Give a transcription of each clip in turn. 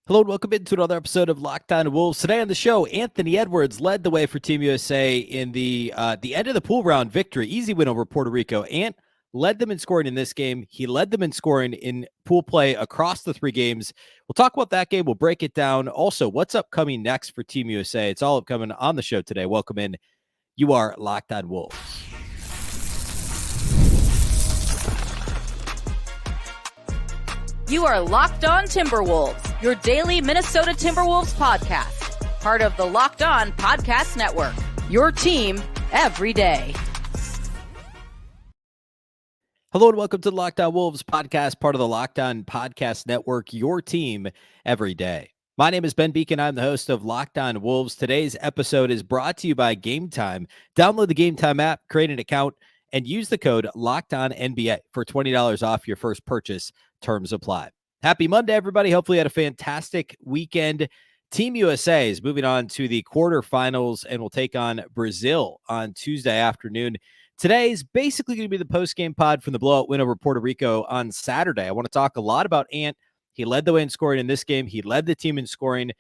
Hello and welcome into another episode of Locked On Wolves. Today on the show, Anthony Edwards led the way for Team USA in the end of the pool round victory. Easy win over Puerto Rico. Ant led them in scoring in this game. He led them in scoring in pool play across the three games. We'll talk about that game. We'll break it down. Also, what's upcoming next for Team USA? It's all upcoming on the show today. Welcome in. You are Locked On Wolves. You are Locked On Timberwolves, your daily Minnesota Timberwolves podcast. Part of the Locked On Podcast Network, your team every day. Hello and welcome to the Locked On Wolves podcast, part of the Locked On Podcast Network, your team every day. My name is Ben Beecken. I'm the host of Locked On Wolves. Today's episode is brought to you by Game Time. Download the Game Time app, create an account, and use the code LOCKEDONNBA for $20 off your first purchase. Terms apply. Happy Monday, everybody. Hopefully you had a fantastic weekend. Team USA is moving on to the quarterfinals and will take on Brazil on Tuesday afternoon. Today's basically going to be the post-game pod from the blowout win over Puerto Rico on Saturday. I want to talk a lot about Ant. He led the way in scoring in this game. He led the team in scoring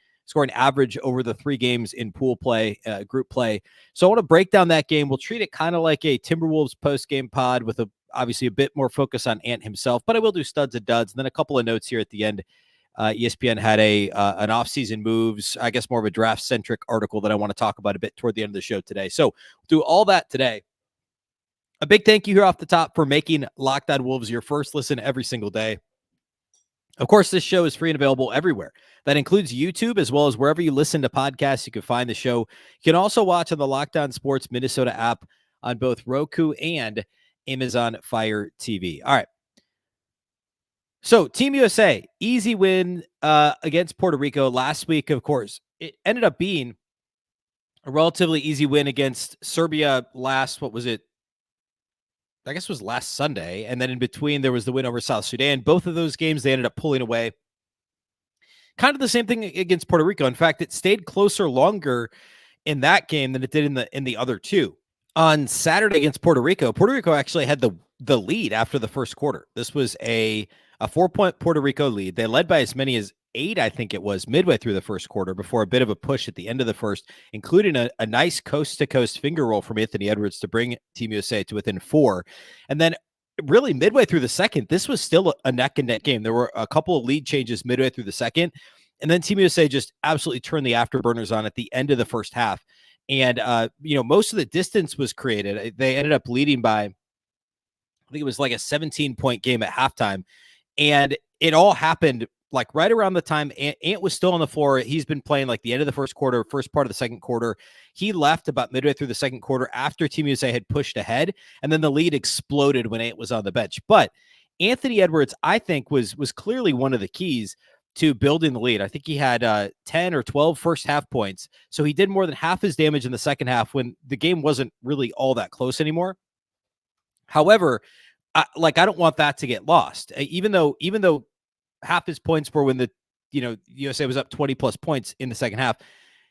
average over the three games in pool play, group play. So I want to break down that game. We'll treat it kind of like a Timberwolves post-game pod with obviously a bit more focus on Ant himself, but I will do studs and duds. And then a couple of notes here at the end. ESPN had an off-season moves, I guess more of a draft-centric article that I want to talk about a bit toward the end of the show today. So we'll do all that today. A big thank you here off the top for making Locked On Wolves your first listen every single day. Of course, this show is free and available everywhere. That includes YouTube, as well as wherever you listen to podcasts, you can find the show. You can also watch on the Locked On Sports Minnesota app on both Roku and Amazon Fire TV. All right. So Team USA, easy win against Puerto Rico last week. Of course, it ended up being a relatively easy win against Serbia last, I guess it was last Sunday. And then in between, there was the win over South Sudan. Both of those games, they ended up pulling away. Kind of the same thing against Puerto Rico. In fact, it stayed closer longer in that game than it did in the other two. On Saturday against Puerto Rico actually had the lead after the first quarter. This was a 4-point Puerto Rico lead. They led by as many as 8, I think it was, midway through the first quarter before a bit of a push at the end of the first, including a nice coast-to-coast finger roll from Anthony Edwards to bring Team USA to within 4. And then really midway through the second, this was still a neck-and-neck game. There were a couple of lead changes midway through the second, and then Team USA just absolutely turned the afterburners on at the end of the first half. And, most of the distance was created. They ended up leading by, I think it was like a 17-point game at halftime. And it all happened like right around the time Ant was still on the floor. He's been playing like the end of the first quarter, first part of the second quarter. He left about midway through the second quarter after Team USA had pushed ahead. And then the lead exploded when Ant was on the bench. But Anthony Edwards, I think, was clearly one of the keys to building the lead. I think he had 10 or 12 first half points. So he did more than half his damage in the second half when the game wasn't really all that close anymore. However, I don't want that to get lost. Even though half his points were when the USA was up 20 plus points in the second half,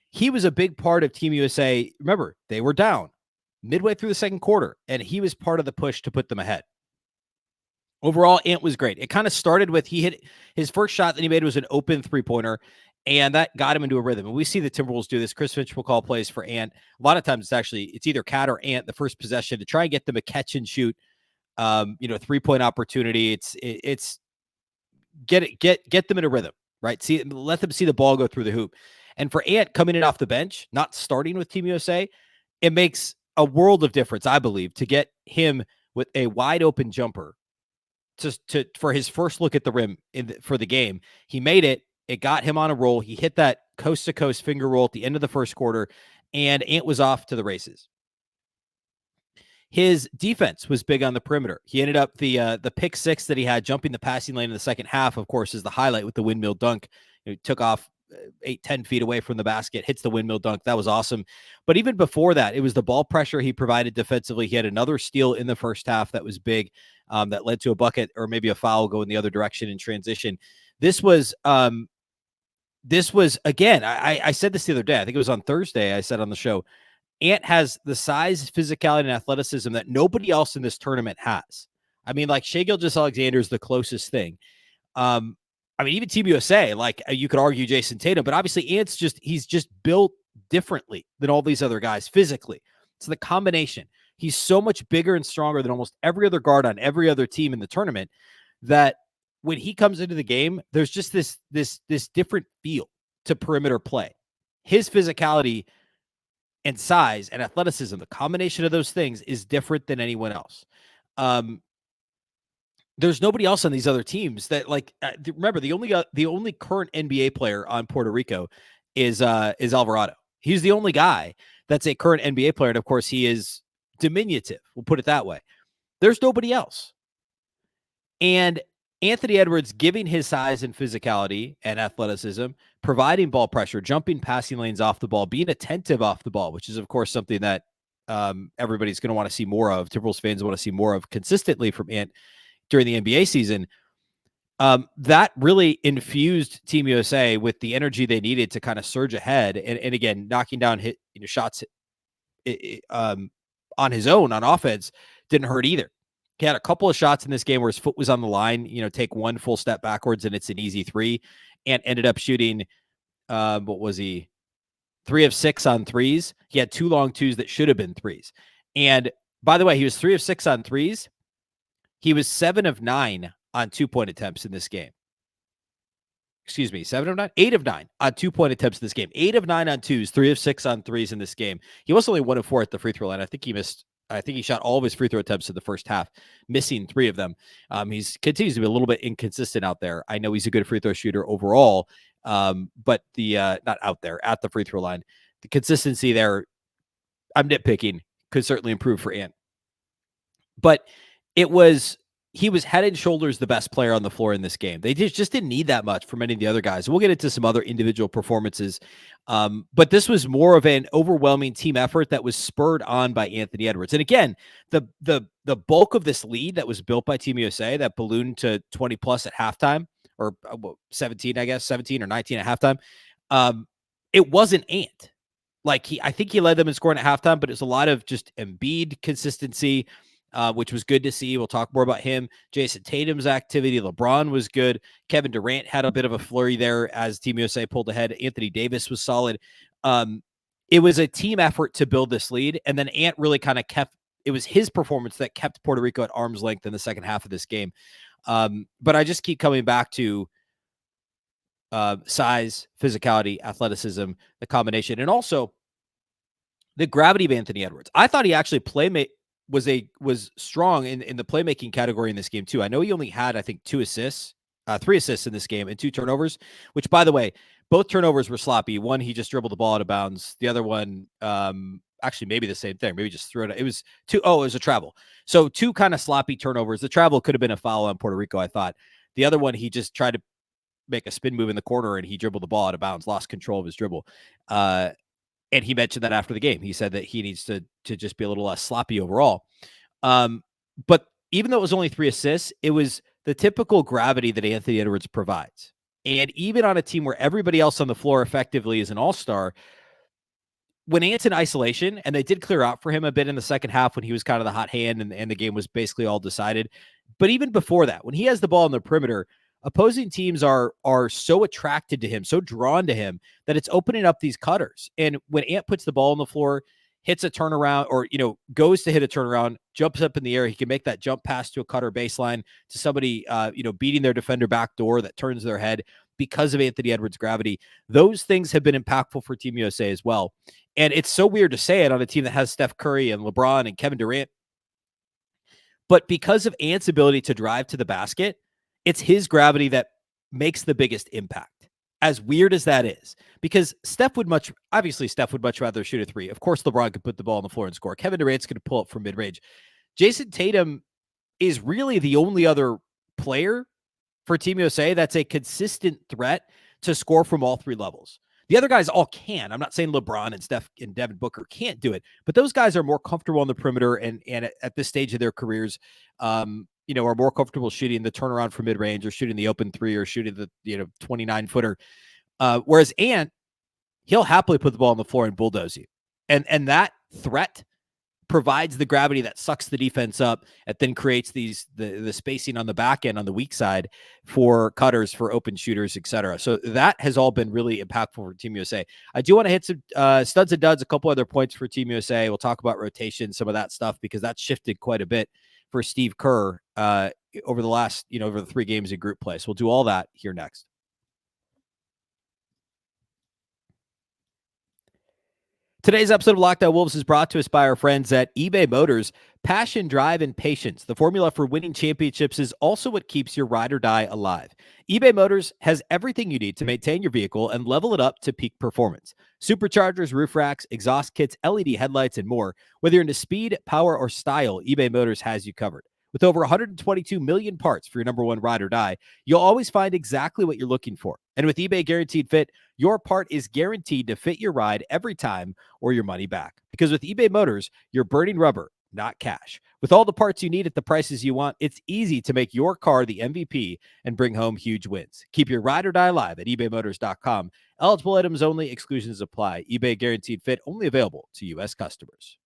he was a big part of Team USA. Remember, they were down midway through the second quarter, and he was part of the push to put them ahead. Overall, Ant was great. It kind of started with he hit his first shot that he made was an open three-pointer, and that got him into a rhythm. And we see the Timberwolves do this. Chris Finch will call plays for Ant. A lot of times it's either Cat or Ant the first possession to try and get them a catch and shoot, 3-point opportunity. It's get them in a rhythm, right? Let them see the ball go through the hoop. And for Ant coming in off the bench, not starting with Team USA, it makes a world of difference, I believe, to get him with a wide open jumper for his first look at the rim for the game. He made it. It got him on a roll. He hit that coast-to-coast finger roll at the end of the first quarter, and Ant was off to the races. His defense was big on the perimeter. He ended up the pick six that he had jumping the passing lane in the second half, of course, is the highlight with the windmill dunk. He took off 8-10 feet away from the basket, hits the windmill dunk. That was awesome. But even before that, it was the ball pressure he provided defensively. He had another steal in the first half that was big, that led to a bucket or maybe a foul going the other direction in transition. This was again, I said this the other day. I think it was on Thursday. I said on the show, Ant has the size, physicality, and athleticism that nobody else in this tournament has. I mean, like Shai Gilgeous-Alexander is the closest thing. I mean, even Team USA, like you could argue Jason Tatum, but obviously he's just built differently than all these other guys physically. So the combination, he's so much bigger and stronger than almost every other guard on every other team in the tournament that when he comes into the game, there's just this different feel to perimeter play. His physicality and size and athleticism, the combination of those things is different than anyone else. There's nobody else on these other teams that remember the only current NBA player on Puerto Rico is Alvarado. He's the only guy that's a current NBA player. And of course he is diminutive. We'll put it that way. There's nobody else. And Anthony Edwards, giving his size and physicality and athleticism, providing ball pressure, jumping passing lanes off the ball, being attentive off the ball, which is of course something that everybody's going to want to see more of. Timberwolves fans want to see more of consistently from Ant during the NBA season. That really infused Team USA with the energy they needed to kind of surge ahead. And again, knocking down shots on his own on offense didn't hurt either. He had a couple of shots in this game where his foot was on the line, take one full step backwards and it's an easy three, and ended up shooting, what was he? 3 of 6 on threes. He had 2 long twos that should have been threes. And by the way, he was 3 of 6 on threes. He was 7 of 9 on 2-point attempts in this game. Excuse me, 7 of 9? 8 of 9 on 2-point attempts in this game. 8 of 9 on twos, 3 of 6 on threes in this game. He was only 1 of 4 at the free throw line. I think he shot all of his free throw attempts in the first half, missing 3 of them. He's continues to be a little bit inconsistent out there. I know he's a good free throw shooter overall, but not out there at the free throw line. The consistency there, I'm nitpicking, could certainly improve for Ant. But he was head and shoulders the best player on the floor in this game. They just didn't need that much from any of the other guys. We'll get into some other individual performances. But this was more of an overwhelming team effort that was spurred on by Anthony Edwards. And again, the bulk of this lead that was built by Team USA that ballooned to 20 plus at halftime, or 17, I guess, 17 or 19 at halftime. It wasn't Ant. I think he led them in scoring at halftime, but it was a lot of just Embiid consistency, which was good to see. We'll talk more about him. Jason Tatum's activity. LeBron was good. Kevin Durant had a bit of a flurry there as Team USA pulled ahead. Anthony Davis was solid. It was a team effort to build this lead. And then Ant really kind of it was his performance that kept Puerto Rico at arm's length in the second half of this game. But I just keep coming back to size, physicality, athleticism, the combination, and also the gravity of Anthony Edwards. I thought he actually was strong in the playmaking category in this game too. I know he only had, I think, 3 assists in this game and 2 turnovers, which, by the way, both turnovers were sloppy. One, he just dribbled the ball out of bounds. The other one, actually maybe the same thing. Maybe just threw it. It was it was a travel. So 2 kind of sloppy turnovers. The travel could have been a foul on Puerto Rico, I thought. The other one, he just tried to make a spin move in the corner and he dribbled the ball out of bounds, lost control of his dribble. And he mentioned that after the game. He said that he needs to just be a little less sloppy overall. But even though it was only 3 assists, it was the typical gravity that Anthony Edwards provides. And even on a team where everybody else on the floor effectively is an all-star, when Ant's in isolation, and they did clear out for him a bit in the second half when he was kind of the hot hand and the game was basically all decided. But even before that, when he has the ball on the perimeter, opposing teams are so attracted to him, so drawn to him, that it's opening up these cutters. And when Ant puts the ball on the floor, hits a turnaround, or goes to hit a turnaround, jumps up in the air, he can make that jump pass to a cutter baseline to somebody beating their defender back door that turns their head because of Anthony Edwards' gravity. Those things have been impactful for Team USA as well. And it's so weird to say it on a team that has Steph Curry and LeBron and Kevin Durant, but because of Ant's ability to drive to the basket, it's his gravity that makes the biggest impact. As weird as that is, because Steph would much rather shoot a 3. Of course, LeBron could put the ball on the floor and score. Kevin Durant's going to pull up from mid-range. Jason Tatum is really the only other player for Team USA that's a consistent threat to score from all 3 levels. The other guys all can. I'm not saying LeBron and Steph and Devin Booker can't do it, but those guys are more comfortable on the perimeter and at this stage of their careers, are more comfortable shooting the turnaround from mid-range or shooting the open 3 or shooting the 29-footer. Whereas Ant, he'll happily put the ball on the floor and bulldoze you. And that threat provides the gravity that sucks the defense up and then creates the spacing on the back end on the weak side for cutters, for open shooters, etc. So that has all been really impactful for Team USA. I do want to hit some studs and duds, a couple other points for Team USA. We'll talk about rotation, some of that stuff, because that's shifted quite a bit for Steve Kerr over the last, over the 3 games in group play. So we'll do all that here next. Today's episode of Locked On Wolves is brought to us by our friends at eBay Motors. Passion, drive, and patience. The formula for winning championships is also what keeps your ride or die alive. eBay Motors has everything you need to maintain your vehicle and level it up to peak performance. Superchargers, roof racks, exhaust kits, LED headlights, and more. Whether you're into speed, power, or style, eBay Motors has you covered. With over 122 million parts for your number one ride or die, you'll always find exactly what you're looking for. And with eBay Guaranteed Fit, your part is guaranteed to fit your ride every time or your money back. Because with eBay Motors, you're burning rubber, not cash. With all the parts you need at the prices you want, it's easy to make your car the MVP and bring home huge wins. Keep your ride or die alive at ebaymotors.com. Eligible items only, exclusions apply. eBay Guaranteed Fit only available to U.S. customers.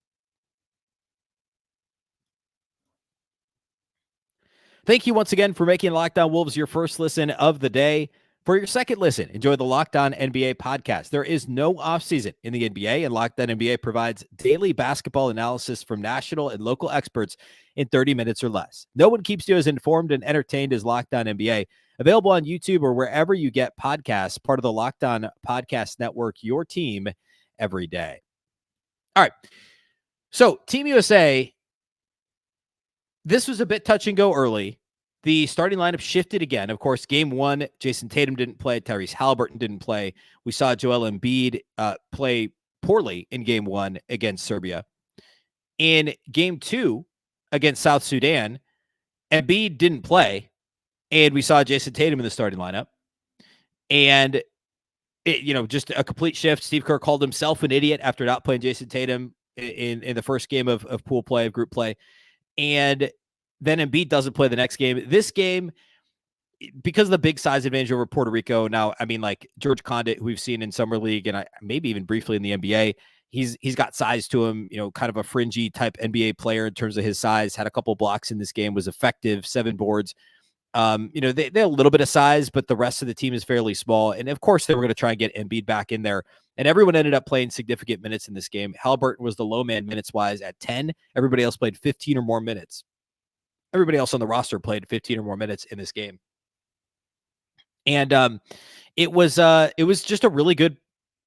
Thank you once again for making Locked On Wolves your first listen of the day. For your second listen, enjoy the Locked On NBA podcast. There is no offseason in the NBA, and Locked On NBA provides daily basketball analysis from national and local experts in 30 minutes or less. No one keeps you as informed and entertained as Locked On NBA. Available on YouTube or wherever you get podcasts, part of the Locked On Podcast Network, your team every day. All right. So, Team USA, this was a bit touch and go early. The starting lineup shifted again. Of course, game 1, Jason Tatum didn't play. Tyrese Halliburton didn't play. We saw Joel Embiid play poorly in game 1 against Serbia. In game 2 against South Sudan, Embiid didn't play, and we saw Jason Tatum in the starting lineup. And, just a complete shift. Steve Kerr called himself an idiot after not playing Jason Tatum in the first game of pool play, of group play. And then Embiid doesn't play the next game. This game, because of the big size advantage over Puerto Rico, now, like George Condit, who we've seen in Summer League and maybe even briefly in the NBA, he's got size to him, kind of a fringy type NBA player in terms of his size, had a couple blocks in this game, was effective, 7 boards. They have a little bit of size, but the rest of the team is fairly small. And of course, they were going to try and get Embiid back in there. And everyone ended up playing significant minutes in this game. Halliburton was the low man minutes-wise at 10. Everybody else played 15 or more minutes. Everybody else on the roster played 15 or more minutes in this game. And it was just a really good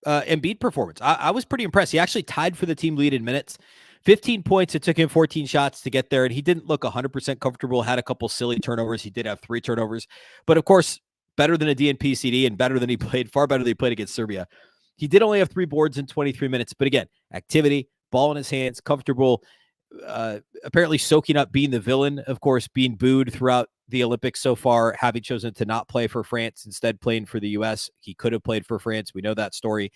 Embiid performance. I was pretty impressed. He actually tied for the team lead in minutes. 15 points. It took him 14 shots to get there, and he didn't look 100% comfortable, had a couple silly turnovers. He did have 3 turnovers. But, of course, better than a DNP CD and better than far better than he played against Serbia. He did only have 3 boards in 23 minutes. But, again, activity, ball in his hands, comfortable, apparently soaking up being the villain, of course, being booed throughout the Olympics so far, having chosen to not play for France, instead playing for the U.S. He could have played for France. We know that story.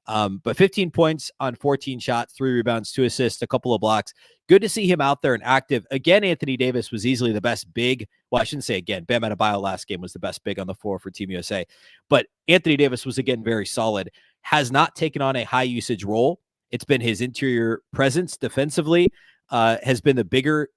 But 15 points on 14 shots, 3 rebounds, 2 assists, a couple of blocks. Good to see him out there and active. Again, Anthony Davis was easily the best big. Well, I shouldn't say again. Bam Adebayo last game was the best big on the floor for Team USA. But Anthony Davis was, again, very solid. Has not taken on a high usage role. It's been his interior presence defensively has been the bigger,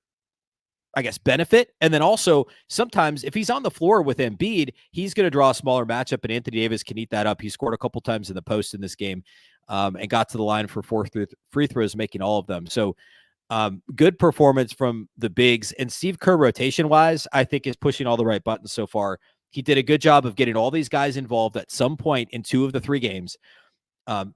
I guess, benefit. And then also sometimes if he's on the floor with Embiid, he's going to draw a smaller matchup, and Anthony Davis can eat that up. He scored a couple times in the post in this game and got to the line for 4 free throws, making all of them. So good performance from the bigs. And Steve Kerr, rotation-wise, I think is pushing all the right buttons so far. He did a good job of getting all these guys involved at some point in 2 of the 3 games.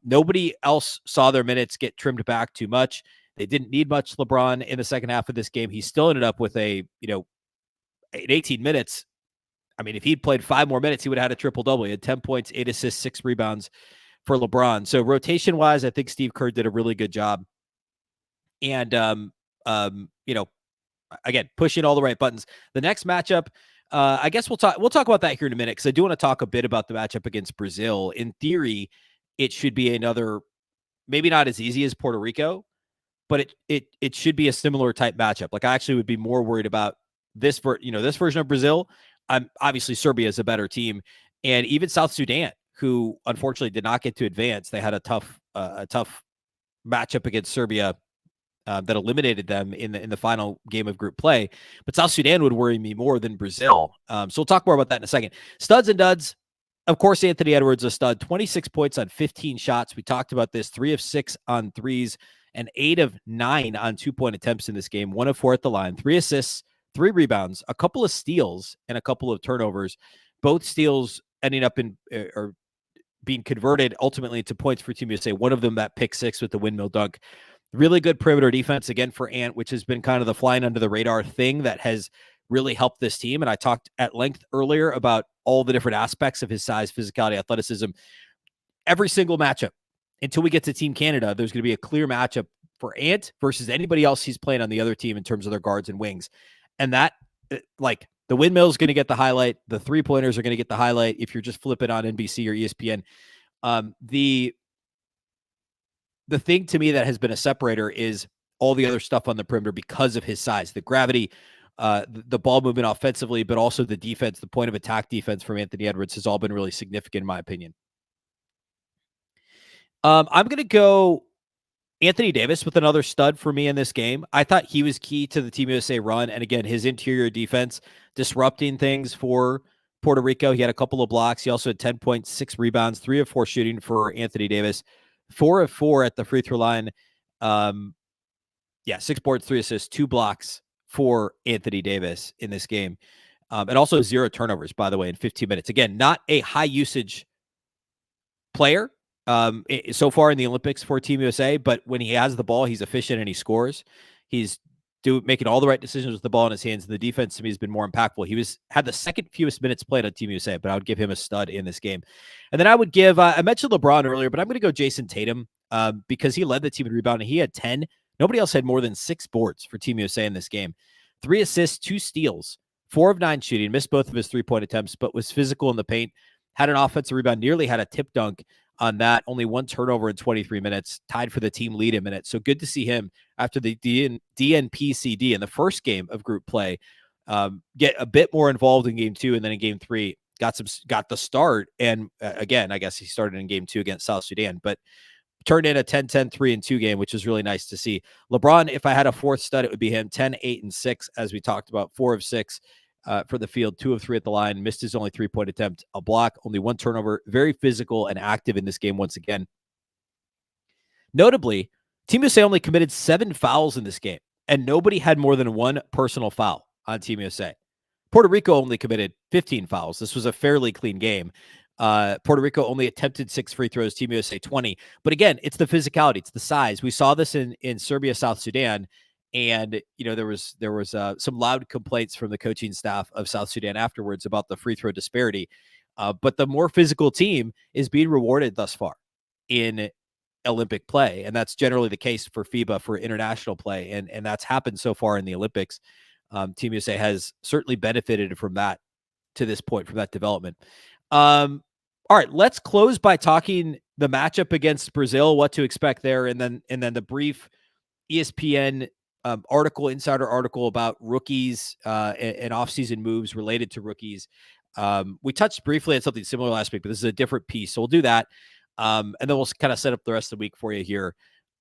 Nobody else saw their minutes get trimmed back too much. They didn't need much LeBron in the second half of this game. He still ended up with in 18 minutes. If he'd played 5 more minutes, he would have had a triple-double. He had 10 points, 8 assists, 6 rebounds for LeBron. So rotation-wise, I think Steve Kerr did a really good job. And, again, pushing all the right buttons. The next matchup, I guess we'll talk about that here in a minute, because I do want to talk a bit about the matchup against Brazil. In theory, it should be another, maybe not as easy as Puerto Rico, but it should be a similar type matchup. Like, I actually would be more worried about this version of Brazil. Obviously Serbia is a better team, and even South Sudan, who unfortunately did not get to advance. They had a tough matchup against Serbia that eliminated them in the final game of group play. But South Sudan would worry me more than Brazil. So we'll talk more about that in a second. Studs and duds. Of course, Anthony Edwards, a stud, 26 points on 15 shots. We talked about this, 3 of 6 on threes and 8 of 9 on 2-point attempts in this game, 1 of 4 at the line, 3 assists, 3 rebounds, a couple of steals, and a couple of turnovers. Both steals ending up in or being converted ultimately into points for Team USA. One of them, that pick 6 with the windmill dunk. Really good perimeter defense again for Ant, which has been kind of the flying under the radar thing that has really helped this team. And I talked at length earlier about all the different aspects of his size, physicality, athleticism. Every single matchup until we get to Team Canada, there's going to be a clear matchup for Ant versus anybody else he's playing on the other team in terms of their guards and wings. And that, like, the windmill is going to get the highlight. The 3-pointers are going to get the highlight if you're just flipping on NBC or ESPN. The thing to me that has been a separator is all the other stuff on the perimeter because of his size, the gravity, the ball movement offensively, but also the defense, the point of attack defense from Anthony Edwards has all been really significant in my opinion. I'm going to go Anthony Davis with another stud for me in this game. I thought he was key to the Team USA run. And again, his interior defense disrupting things for Puerto Rico. He had a couple of blocks. He also had 10 points, 6 rebounds, 3 of 4 shooting for Anthony Davis, 4 of 4 at the free throw line. 6 boards, 3 assists, 2 blocks for Anthony Davis in this game. And also 0 turnovers, by the way, in 15 minutes. Again, not a high usage player so far in the Olympics for Team USA, but when he has the ball, he's efficient and he scores. He's making all the right decisions with the ball in his hands. The defense to me has been more impactful. He had the second fewest minutes played on Team USA, but I would give him a stud in this game. And then I would give, I mentioned LeBron earlier, but I'm going to go Jason Tatum because he led the team in rebounding. He had 10. Nobody else had more than 6 boards for Team USA in this game. 3 assists, 2 steals, 4 of 9 shooting, missed both of his 3-point attempts, but was physical in the paint, had an offensive rebound, nearly had a tip dunk on that, only 1 turnover in 23 minutes, tied for the team lead in minutes. So good to see him after the DNPCD in the first game of group play, get a bit more involved in game 2. And then in game 3, got the start. And again, I guess he started in game 2 against South Sudan, but turned in a 10-10, 3-2 game, which is really nice to see. LeBron, if I had a fourth stud, it would be him. 10, 8, and 6, as we talked about, 4 of 6 for the field, 2 of 3 at the line, missed his only 3-point attempt, a block, only 1 turnover, very physical and active in this game once again. Notably, Team USA only committed 7 fouls in this game, and nobody had more than 1 personal foul on Team USA. Puerto Rico only committed 15 fouls. This was a fairly clean game. Puerto Rico only attempted 6 free throws, Team USA 20. But again, it's the physicality, it's the size. We saw this in Serbia, South Sudan. And, there was some loud complaints from the coaching staff of South Sudan afterwards about the free throw disparity. But the more physical team is being rewarded thus far in Olympic play. And that's generally the case for FIBA, for international play. And that's happened so far in the Olympics. Team USA has certainly benefited from that to this point, from that development. All right, let's close by talking the matchup against Brazil, what to expect there. And then the brief ESPN insider article about rookies and offseason moves related to rookies. We touched briefly on something similar last week, but this is a different piece. So we'll do that. And then we'll kind of set up the rest of the week for you here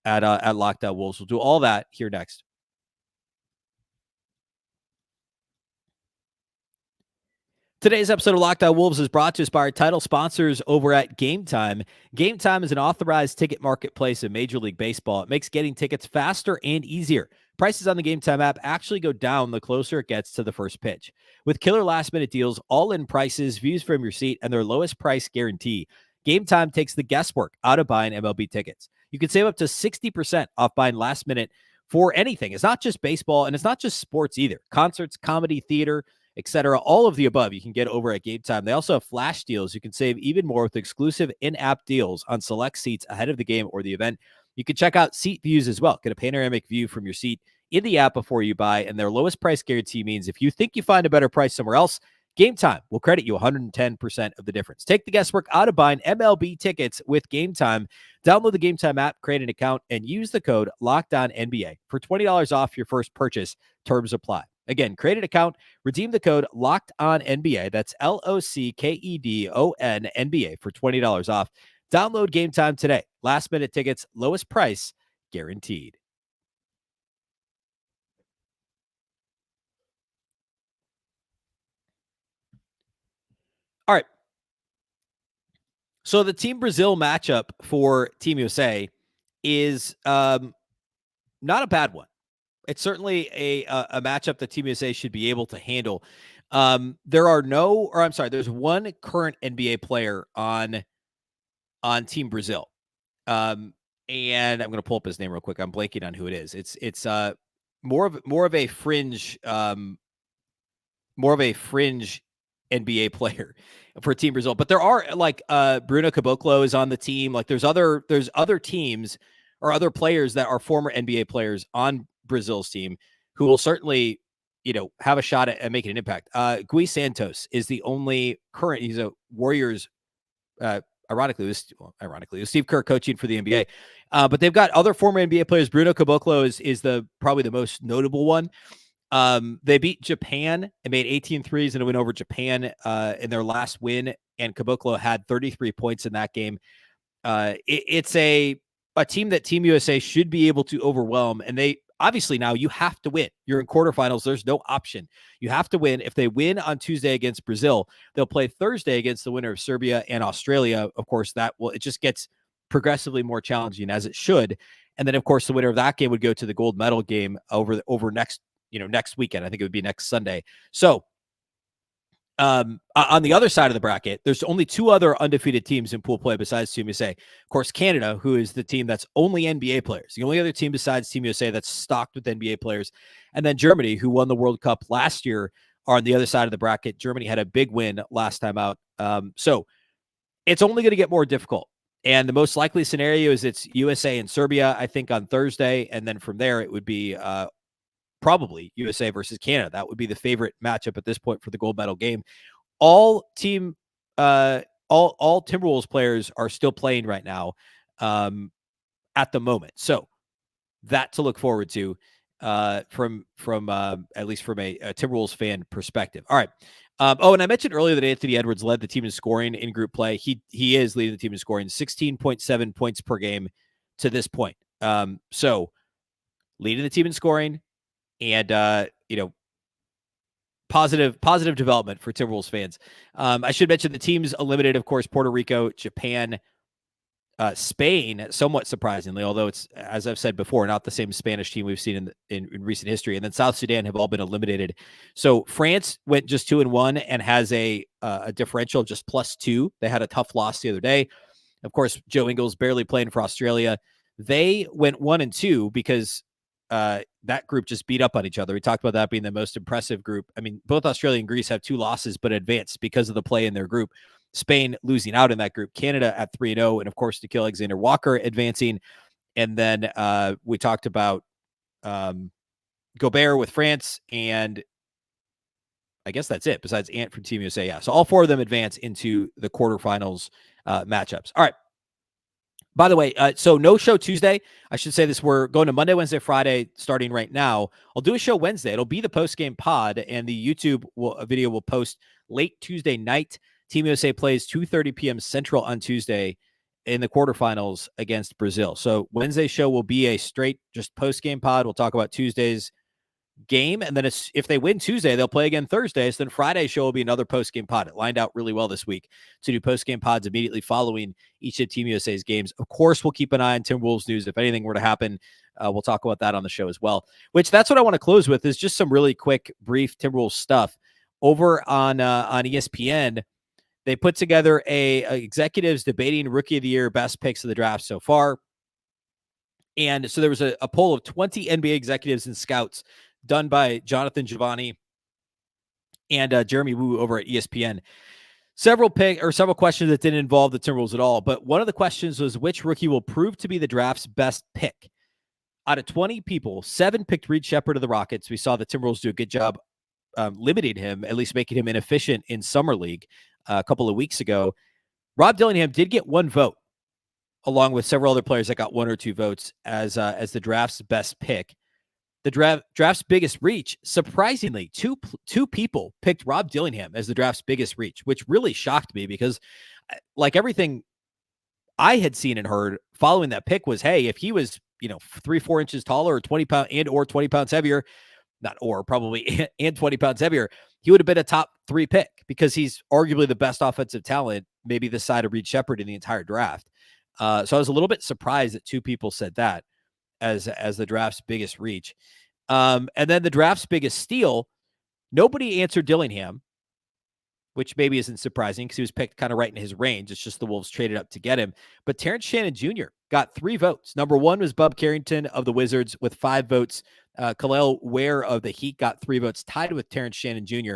at Locked On Wolves. We'll do all that here next. Today's episode of Locked On Wolves is brought to us by our title sponsors over at Game Time. Game Time is an authorized ticket marketplace in Major League Baseball. It makes getting tickets faster and easier. Prices on the Game Time app actually go down the closer it gets to the first pitch. With killer last-minute deals, all-in prices, views from your seat, and their lowest price guarantee, Game Time takes the guesswork out of buying MLB tickets. You can save up to 60% off buying last minute for anything. It's not just baseball, and it's not just sports either. Concerts, comedy, theater, etc. All of the above you can get over at Game Time. They also have flash deals. You can save even more with exclusive in-app deals on select seats ahead of the game or the event. You can check out seat views as well. Get a panoramic view from your seat in the app before you buy, and their lowest price guarantee means if you think you find a better price somewhere else, Game Time will credit you 110% of the difference. Take the guesswork out of buying MLB tickets with Game Time. Download the Game Time app, create an account, and use the code LOCKEDONNBA for $20 off your first purchase. Terms apply. Again, create an account, redeem the code LOCKEDONNBA. That's LOCKEDONNBA for $20 off. Download Game Time today. Last minute tickets, lowest price guaranteed. So the Team Brazil matchup for Team USA is not a bad one. It's certainly a matchup that Team USA should be able to handle. There's one current NBA player on Team Brazil. And I'm going to pull up his name real quick. I'm blanking on who it is. It's more of a fringe NBA player for Team Brazil. But there are like Bruno Caboclo is on the team. Like there's other teams or other players that are former NBA players on Brazil's team who will certainly, have a shot at making an impact. Gui Santos is the only current. He's a Warriors. Ironically, it was Steve Kerr coaching for the NBA. But they've got other former NBA players. Bruno Caboclo is probably the most notable one. They beat Japan and made 18 threes in a win over Japan in their last win. And Caboclo had 33 points in that game. It's a team that Team USA should be able to overwhelm. And they obviously now you have to win. You're in quarterfinals. There's no option. You have to win. If they win on Tuesday against Brazil, they'll play Thursday against the winner of Serbia and Australia. Of course, it just gets progressively more challenging, as it should. And then, of course, the winner of that game would go to the gold medal game over next weekend. I think it would be next Sunday. So on the other side of the bracket, there's only two other undefeated teams in pool play besides Team USA. Of course, Canada, who is the team that's only NBA players, the only other team besides Team USA that's stocked with NBA players. And then Germany, who won the World Cup last year, are on the other side of the bracket. Germany had a big win last time out. So it's only going to get more difficult. And the most likely scenario is it's USA and Serbia, I think, on Thursday. And then from there, it would be probably USA versus Canada. That would be the favorite matchup at this point for the gold medal game. All Timberwolves players are still playing right now at the moment. So that to look forward to from at least from a Timberwolves fan perspective. All right. And I mentioned earlier that Anthony Edwards led the team in scoring in group play. He is leading the team in scoring, 16.7 points per game to this point. So leading the team in scoring and, positive development for Timberwolves fans. I should mention the teams eliminated, of course, Puerto Rico, Japan, Spain, somewhat surprisingly, although it's, as I've said before, not the same Spanish team we've seen in recent history. And then South Sudan have all been eliminated. So France went just 2-1 and has a differential of just +2. They had a tough loss the other day. Of course, Joe Ingles barely playing for Australia. They went 1-2 because that group just beat up on each other. We talked about that being the most impressive group. I mean, both Australia and Greece have 2 losses, but advanced because of the play in their group. Spain losing out in that group, Canada at 3-0, and of course, Nickeil Alexander-Walker advancing. And then we talked about Gobert with France, and I guess that's it, besides Ant from Team USA. Yeah, so all 4 of them advance into the quarterfinals matchups. All right. By the way, so no show Tuesday. I should say this. We're going to Monday, Wednesday, Friday, starting right now. I'll do a show Wednesday. It'll be the post-game pod, and the YouTube video will post late Tuesday night. Team USA plays 2:30 p.m. Central on Tuesday in the quarterfinals against Brazil. So Wednesday's show will be a straight just post-game pod. We'll talk about Tuesday's game, and then if they win Tuesday, they'll play again Thursday. So then Friday's show will be another post-game pod. It lined out really well this week to do post-game pods immediately following each of Team USA's games. Of course, we'll keep an eye on Timberwolves news. If anything were to happen, we'll talk about that on the show as well, which that's what I want to close with is just some really quick, brief Timberwolves stuff. Over on ESPN, they put together a executives debating Rookie of the Year best picks of the draft so far. And so there was a poll of 20 NBA executives and scouts done by Jonathan Giovanni and Jeremy Wu over at ESPN. Several questions that didn't involve the Timberwolves at all, but one of the questions was which rookie will prove to be the draft's best pick. Out of 20 people, 7 picked Reid Shepard of the Rockets. We saw the Timberwolves do a good job limiting him, at least making him inefficient in Summer League a couple of weeks ago. Rob Dillingham did get 1 vote, along with several other players that got 1 or 2 votes as the draft's best pick. The draft's biggest reach, surprisingly, two people picked Rob Dillingham as the draft's biggest reach, which really shocked me because, like everything I had seen and heard following that pick was, hey, if he was 3-4 inches taller or 20 pounds heavier, and 20 pounds heavier, he would have been a top 3 pick because he's arguably the best offensive talent maybe the side of Reid Shepherd in the entire draft. So I was a little bit surprised that two people said that as the draft's biggest reach. And then the draft's biggest steal, nobody answered Dillingham, which maybe isn't surprising because he was picked kind of right in his range. It's just the Wolves traded up to get him. But Terrence Shannon Jr. got 3 votes. Number 1 was Bub Carrington of the Wizards with 5 votes. Khalil Ware of the Heat got 3 votes, tied with Terrence Shannon Jr.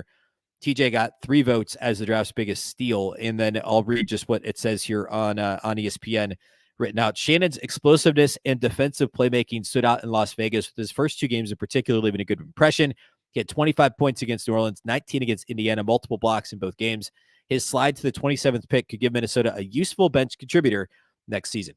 TJ got 3 votes as the draft's biggest steal. And then I'll read just what it says here on ESPN written out. Shannon's explosiveness and defensive playmaking stood out in Las Vegas, with his first 2 games in particular leaving a good impression. He had 25 points against New Orleans, 19 against Indiana, multiple blocks in both games. His slide to the 27th pick could give Minnesota a useful bench contributor next season.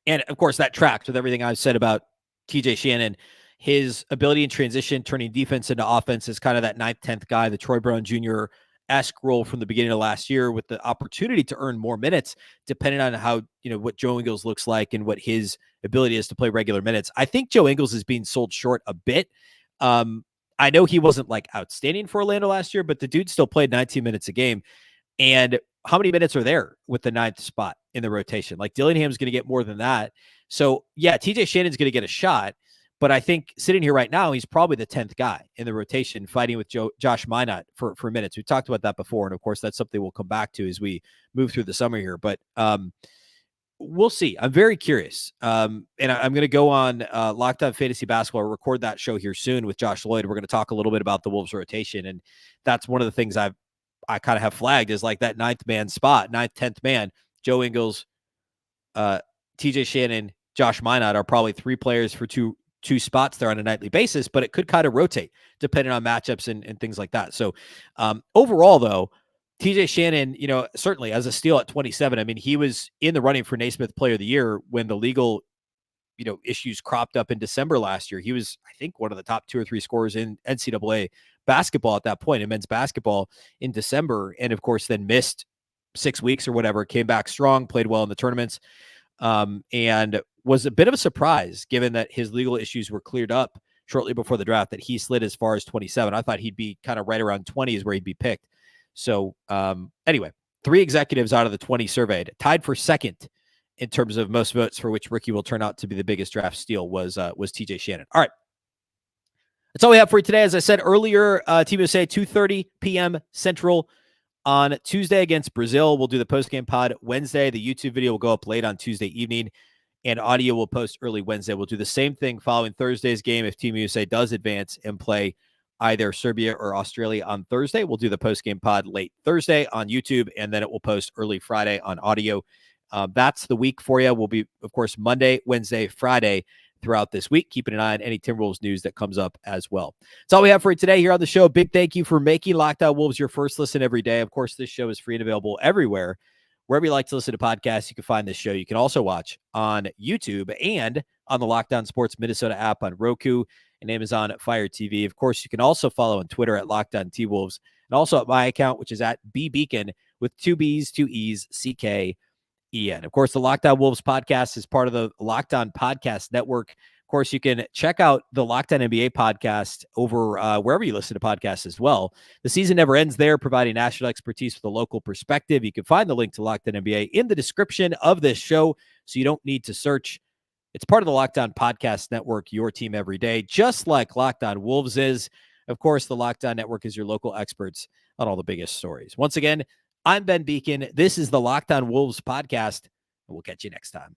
And, of course, that tracks with everything I've said about TJ Shannon. His ability in transition, turning defense into offense, is kind of that 9th, 10th guy, the Troy Brown Jr.-esque role from the beginning of last year, with the opportunity to earn more minutes depending on how, what Joe Ingles looks like and what his ability is to play regular minutes. I think Joe Ingles is being sold short a bit. I know he wasn't like outstanding for Orlando last year, but the dude still played 19 minutes a game. And how many minutes are there with the 9th spot in the rotation? Like, Dillingham's going to get more than that. So yeah, TJ Shannon's going to get a shot, but I think sitting here right now, he's probably the 10th guy in the rotation, fighting with Josh Minot for minutes. We talked about that before. And of course, that's something we'll come back to as we move through the summer here, but, we'll see. I'm very curious. And I'm going to go on Locked On Fantasy Basketball, record that show here soon with Josh Lloyd. We're going to talk a little bit about the Wolves rotation. And that's one of the things I kind of have flagged is like that 9th man spot, 9th, 10th man. Joe Ingles, TJ Shannon, Josh Minot are probably 3 players for two spots there on a nightly basis, but it could kind of rotate depending on matchups and things like that. So overall, though, TJ Shannon, certainly as a steal at 27, I mean, he was in the running for Naismith Player of the Year when the legal, issues cropped up in December last year. He was, I think, one of the top 2 or 3 scorers in NCAA basketball at that point, in men's basketball in December. And of course, then missed 6 weeks or whatever, came back strong, played well in the tournaments, and was a bit of a surprise given that his legal issues were cleared up shortly before the draft, that he slid as far as 27. I thought he'd be kind of right around 20 is where he'd be picked. So anyway, 3 executives out of the 20 surveyed, tied for 2nd in terms of most votes for which rookie will turn out to be the biggest draft steal was TJ Shannon. All right. That's all we have for you today. As I said earlier, Team USA, 2:30 p.m. Central on Tuesday against Brazil. We'll do the postgame pod Wednesday. The YouTube video will go up late on Tuesday evening, and audio will post early Wednesday. We'll do the same thing following Thursday's game. If Team USA does advance and play either Serbia or Australia on Thursday, we'll do the post-game pod late Thursday on YouTube, and then it will post early Friday on audio. That's the week for you. We'll be, of course, Monday, Wednesday, Friday throughout this week, keeping an eye on any Timberwolves news that comes up as well. That's all we have for you today here on the show. Big thank you for making Locked On Wolves your first listen every day. Of course, this show is free and available everywhere. Wherever you like to listen to podcasts, you can find this show. You can also watch on YouTube and on the Locked On Sports Minnesota app on Roku and Amazon Fire TV. Of course, you can also follow on Twitter at Locked On T-Wolves, and also at my account, which is at Beecken with 2 B's, 2 E's, CKEN. Of course, the Locked On Wolves podcast is part of the Locked On Podcast Network. Of course, you can check out the Locked On NBA podcast over wherever you listen to podcasts as well. The season never ends there, providing national expertise with a local perspective. You can find the link to Locked On NBA in the description of this show, so you don't need to search. It's part of the Locked On Podcast Network, your team every day, just like Locked On Wolves is. Of course, the Locked On Network is your local experts on all the biggest stories. Once again, I'm Ben Beecken. This is the Locked On Wolves podcast, and we'll catch you next time.